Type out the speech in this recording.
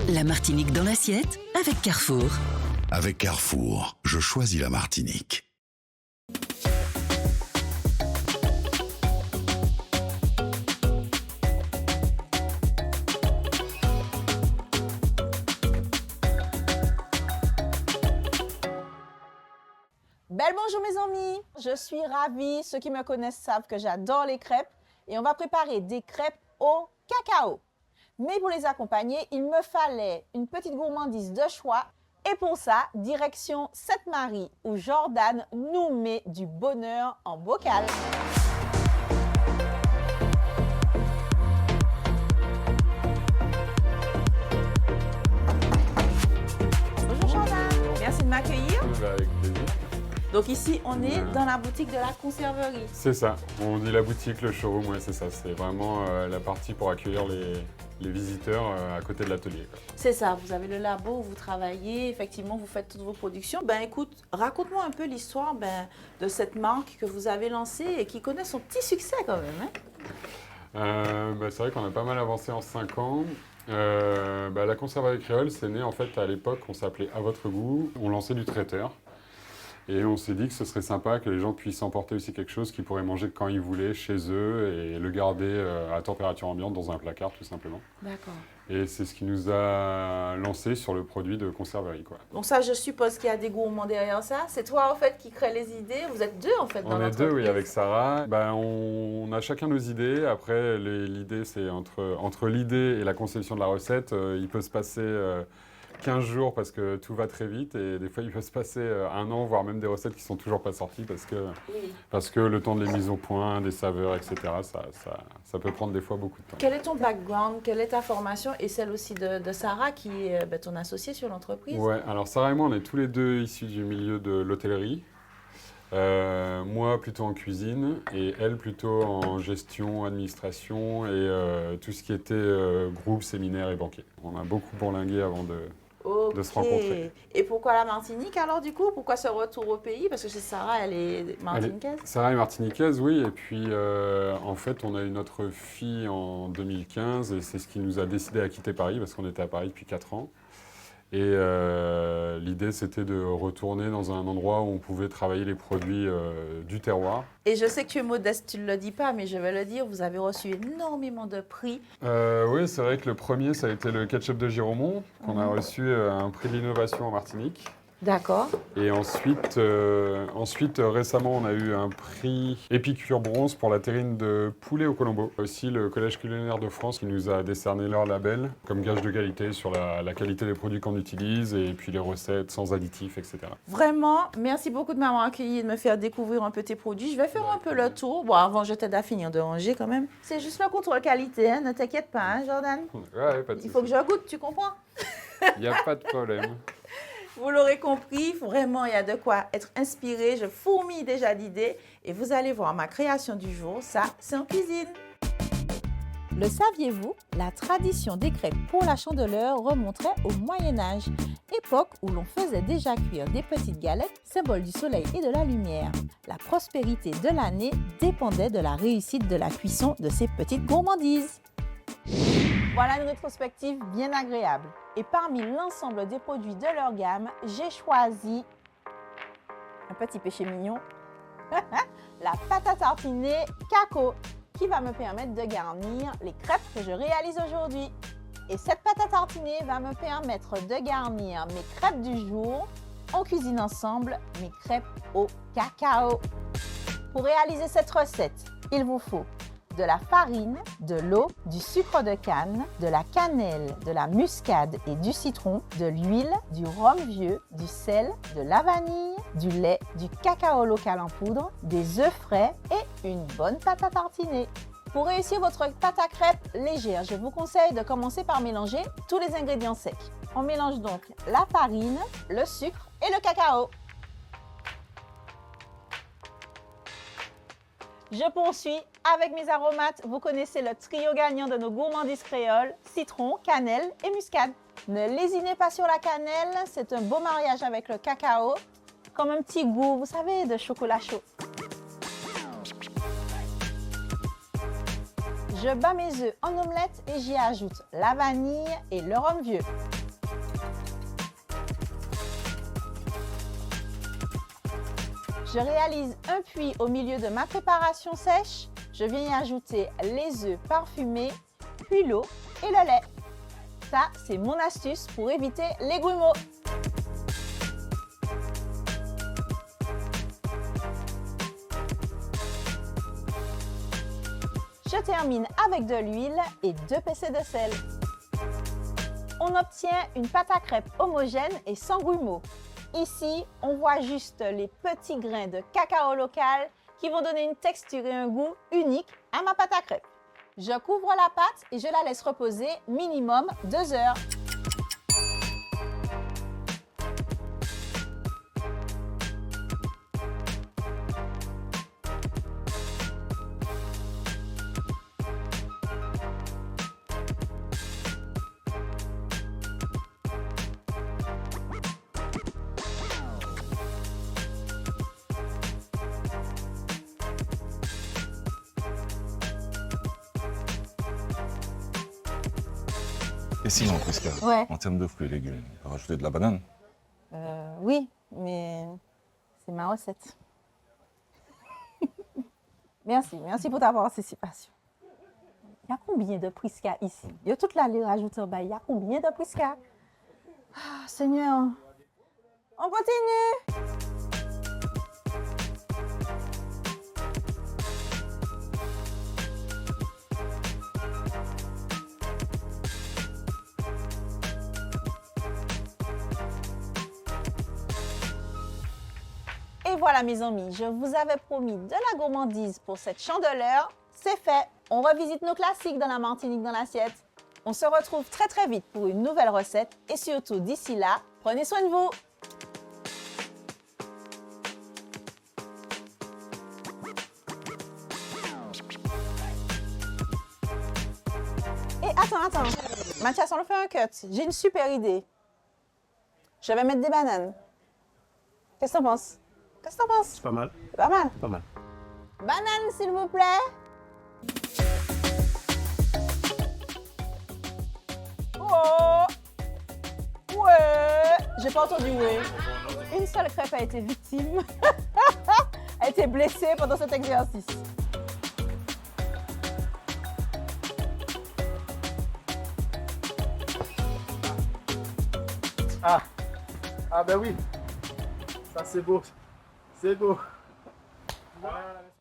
La Martinique dans l'assiette avec Carrefour. Avec Carrefour, je choisis la Martinique. Belle bonjour mes amis, je suis ravie, ceux qui me connaissent savent que j'adore les crêpes et on va préparer des crêpes au cacao. Mais pour les accompagner, il me fallait une petite gourmandise de choix et pour ça, direction Sainte-Marie où Jordan nous met du bonheur en bocal. Bonjour Jordan, merci de m'accueillir. Avec plaisir. Donc ici, on est dans la boutique de la conserverie. C'est ça, on dit la boutique, le showroom, ouais, c'est ça. C'est vraiment la partie pour accueillir les visiteurs à côté de l'atelier. C'est ça, vous avez le labo où vous travaillez, effectivement, vous faites toutes vos productions. Ben écoute, raconte-moi un peu l'histoire de cette marque que vous avez lancée et qui connaît son petit succès quand même. C'est vrai qu'on a pas mal avancé en 5 ans. La conserverie créole, c'est né en fait à l'époque, on s'appelait À Votre Goût. On lançait du traiteur. Et on s'est dit que ce serait sympa que les gens puissent emporter aussi quelque chose qu'ils pourraient manger quand ils voulaient, chez eux, et le garder à température ambiante dans un placard, tout simplement. D'accord. Et c'est ce qui nous a lancé sur le produit de conserverie, quoi. Donc ça, je suppose qu'il y a des gourmands derrière ça. C'est toi, en fait, qui crée les idées. Vous êtes deux, en fait, dans l'entreprise. On est deux, oui, avec Sarah. On a chacun nos idées. Après, l'idée, c'est entre l'idée et la conception de la recette, il peut se passer 15 jours parce que tout va très vite et des fois il peut se passer 1 an, voire même des recettes qui ne sont toujours pas sorties parce que le temps de les mises au point, des saveurs, etc., ça peut prendre des fois beaucoup de temps. Quel est ton background, quelle est ta formation et celle aussi de Sarah qui est ton associée sur l'entreprise? Ouais, alors Sarah et moi on est tous les deux issus du milieu de l'hôtellerie. Moi plutôt en cuisine et elle plutôt en gestion, administration et tout ce qui était groupe, séminaire et banquet. On a beaucoup bourlingué avant de se rencontrer. Et pourquoi la Martinique alors du coup? Pourquoi ce retour au pays? Parce que chez Sarah, elle est martiniquaise. Sarah est martiniquaise, oui. Et puis en fait, on a eu notre fille en 2015 et c'est ce qui nous a décidé à quitter Paris parce qu'on était à Paris depuis 4 ans. Et l'idée, c'était de retourner dans un endroit où on pouvait travailler les produits du terroir. Et je sais que tu es modeste, tu ne le dis pas, mais je vais le dire, vous avez reçu énormément de prix. Oui, c'est vrai que le premier, ça a été le ketchup de Giromont, qu'on a reçu un prix de l'innovation en Martinique. D'accord. Et ensuite, récemment, on a eu un prix Épicure Bronze pour la terrine de poulet au Colombo. Aussi, le Collège culinaire de France qui nous a décerné leur label comme gage de qualité sur la qualité des produits qu'on utilise et puis les recettes sans additifs, etc. Vraiment, merci beaucoup de m'avoir accueilli et de me faire découvrir un peu tes produits. Je vais faire un peu le tour. Bon, avant, je t'aide à finir de ranger quand même. C'est juste le contrôle qualité, hein. Ne t'inquiète pas, hein, Jordan. Ouais, pas de souci. Il faut que je goûte, tu comprends? Il n'y a pas de problème. Vous l'aurez compris, vraiment, il y a de quoi être inspiré. Je fourmille déjà d'idées et vous allez voir ma création du jour. Ça, c'est en cuisine. Le saviez-vous? La tradition des crêpes pour la Chandeleur remonterait au Moyen-Âge, époque où l'on faisait déjà cuire des petites galettes, symbole du soleil et de la lumière. La prospérité de l'année dépendait de la réussite de la cuisson de ces petites gourmandises. Voilà une rétrospective bien agréable. Et parmi l'ensemble des produits de leur gamme, j'ai choisi un petit péché mignon, la pâte à tartiner Caco, qui va me permettre de garnir les crêpes que je réalise aujourd'hui. Et cette pâte à tartiner va me permettre de garnir mes crêpes du jour. On cuisine ensemble mes crêpes au cacao. Pour réaliser cette recette, il vous faut de la farine, de l'eau, du sucre de canne, de la cannelle, de la muscade et du citron, de l'huile, du rhum vieux, du sel, de la vanille, du lait, du cacao local en poudre, des œufs frais et une bonne pâte à tartiner. Pour réussir votre pâte à crêpes légère, je vous conseille de commencer par mélanger tous les ingrédients secs. On mélange donc la farine, le sucre et le cacao. Je poursuis avec mes aromates. Vous connaissez le trio gagnant de nos gourmandises créoles, citron, cannelle et muscade. Ne lésinez pas sur la cannelle, c'est un beau mariage avec le cacao, comme un petit goût, vous savez, de chocolat chaud. Je bats mes œufs en omelette et j'y ajoute la vanille et le rhum vieux. Je réalise un puits au milieu de ma préparation sèche. Je viens y ajouter les œufs parfumés, puis l'eau et le lait. Ça, c'est mon astuce pour éviter les grumeaux. Je termine avec de l'huile et 2 pincées de sel. On obtient une pâte à crêpes homogène et sans grumeaux. Ici, on voit juste les petits grains de cacao local qui vont donner une texture et un goût unique à ma pâte à crêpes. Je couvre la pâte et je la laisse reposer minimum 2 heures. Et sinon, Prisca, Ouais. en termes de fruits et légumes, rajouter de la banane? Oui, mais c'est ma recette. Merci pour ta participation. Il y a combien de Prisca ici? Il y a toute la lire rajoutée en bas. Il y a combien de Prisca? Ah, Seigneur, on continue. Et voilà mes amis, je vous avais promis de la gourmandise pour cette chandeleur. C'est fait, on revisite nos classiques dans la Martinique dans l'assiette. On se retrouve très très vite pour une nouvelle recette et surtout d'ici là, prenez soin de vous. Et attends, Mathias, on le fait un cut. J'ai une super idée. Je vais mettre des bananes. Qu'est-ce que t'en penses? Qu'est-ce que t'en penses? C'est pas mal. C'est pas mal. Pas mal. Banane, s'il vous plaît. Oh! Ouais! J'ai pas entendu ouais. Une seule crêpe a été victime. Elle a été blessée pendant cet exercice. Ah ben oui. Ça c'est beau. C'est beau.